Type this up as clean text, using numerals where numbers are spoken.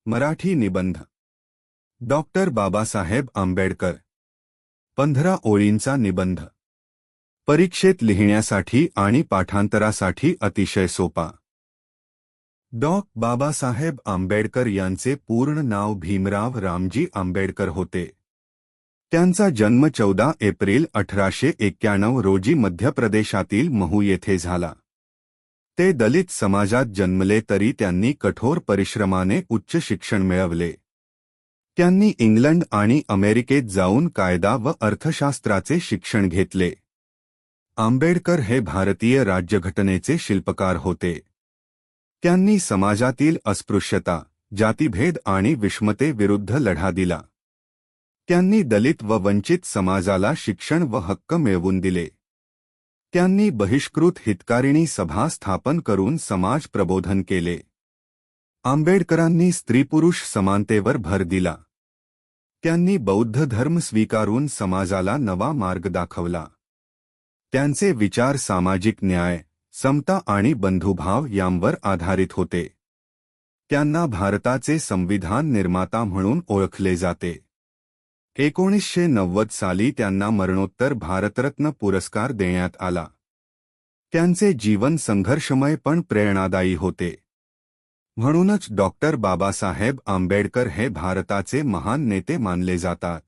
मराठी निबंध डॉक्टर बाबासाहेब आंबेडकर 15 ओळींचा निबंध परीक्षेत लिहिण्यासाठी आणि पाठांतरासाठी अतिशय सोपा। डॉ. बाबासाहेब आंबेडकर यांचे पूर्ण नाव भीमराव रामजी आंबेडकर होते। त्यांचा जन्म 14 एप्रिल 1891 रोजी मध्य प्रदेशातील महू येथे झाला। ते दलित समाजात जन्मले तरी त्यांनी कठोर परिश्रमाने उच्च शिक्षण मिळवले। त्यांनी इंग्लंड आणि अमेरिकेत जाऊन कायदा व अर्थशास्त्राचे शिक्षण घेतले। आंबेडकर हे भारतीय राज्यघटनेचे शिल्पकार होते। त्यांनी समाजातील अस्पृश्यता, जातीभेद आणि विषमतेविरुद्ध लढा दिला। त्यांनी दलित व वंचित समाजाला शिक्षण व हक्क मिळवून दिले। त्यांनी बहिष्कृत हितकारिणी सभा स्थापन करून समाज प्रबोधन केले। आंबेडकरांनी स्त्री-पुरुष समानतेवर भर दिला। त्यांनी बौद्ध धर्म स्वीकारून समाजाला नवा मार्ग दाखवला। त्यांचे विचार सामाजिक न्याय, समता आणि बंधुभाव यांवर आधारित होते। त्यांना भारताचे संविधान निर्माता म्हणून ओळखले जाते। 1990 साली त्यांना मरणोत्तर भारतरत्न पुरस्कार देण्यात आला। त्यांचे जीवन संघर्षमय पण प्रेरणादायी होते। म्हणूनच डॉक्टर बाबासाहेब आंबेडकर हे भारताचे महान नेते मानले जातात।